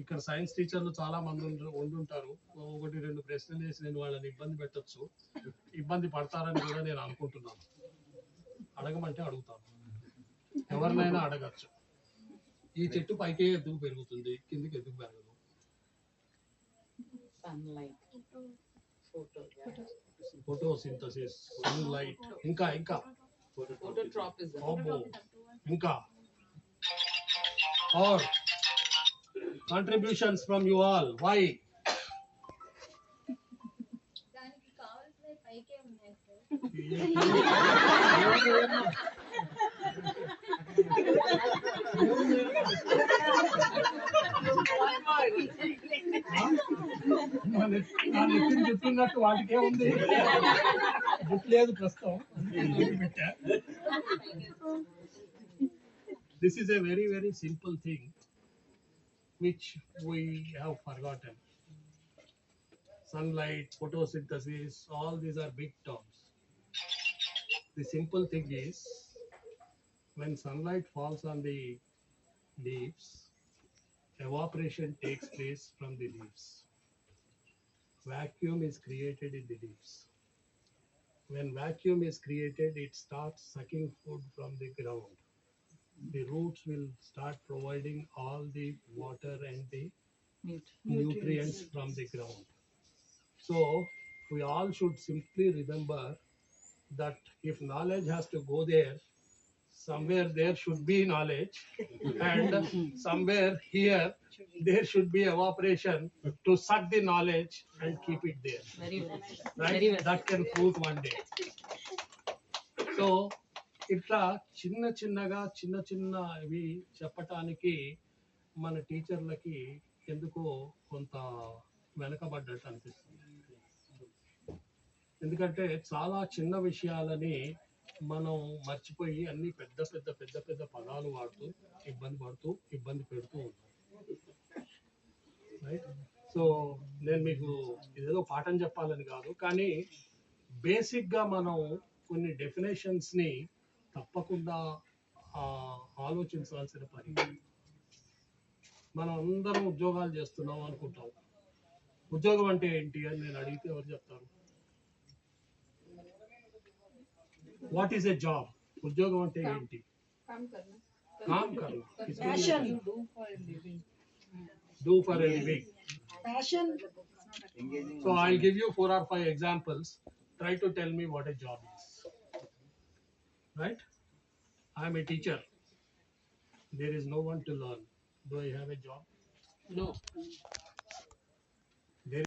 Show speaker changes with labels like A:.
A: ఇక్కడ సైన్స్ టీచర్లు చాలా మంది ఉండుంటారు. ఒకటి రెండు ప్రశ్నలు వేసి నేను వాళ్ళని ఇబ్బంది పెట్టచ్చు, ఇబ్బంది పడతారని కూడా నేను అనుకుంటున్నాను. అడగమంటే అడుగుతాను, ఎవరినైనా అడగచ్చు. ఈ చెట్టు పైకి ఎందుకు పెరుగుతుంది, కిందికి ఎందుకు పెరగదు? ఫోటోసింథసిస్, సన్లైట్, ఇంకా ఇంకా or contributions from you all. Why?
B: దానికి కావాల్సిన పైకే ఉన్నాయి సార్.
A: చెప్తున్నట్టు వాటికే ఉంది, జుట్టు లేదు ప్రస్తుతం. This is a very, very simple thing which we have forgotten. Sunlight, photosynthesis, all these are big terms. The simple thing is, when sunlight falls on the leaves, evaporation takes place from the leaves. Vacuum is created in the leaves. When vacuum is created, it starts sucking food from the ground. The roots will start providing all the water and the nutrients from the ground. So we all should simply remember that if knowledge has to go there, somewhere there should be knowledge, and somewhere here there should be evaporation to suck the knowledge and keep it there.
C: Very well.
A: Right? That can fruit one day. So ఇట్లా చిన్న ఇవి చెప్పటానికి మన టీచర్లకి ఎందుకో కొంత వెనకబడ్డట్టు అనిపిస్తుంది. ఎందుకంటే చాలా చిన్న విషయాలని మనం మర్చిపోయి అన్ని పెద్ద పదాలు వాడుతూ ఇబ్బంది పెడుతూ ఉంటాం. రైట్? సో నేను మీకు ఇదేదో పాఠం చెప్పాలని కాదు, కానీ బేసిక్గా మనం కొన్ని డెఫినేషన్స్ ని తప్పకుండా ఆలోచించాల్సిన పని. మనం అందరం ఉద్యోగాలు చేస్తున్నాం అనుకుంటాం. ఉద్యోగం అంటే ఏంటి అని నేను అడిగితే ఎవరు చెప్తారు? What is a job? ఉద్యోగం అంటే ఏంటి? Com కర్నా. Do for a living.
D: Passion.
A: So I'll give you 4 or 5 examples. Try to tell me what a job is. Right? I am a teacher. There is no one to learn. Do I have a job?
C: No.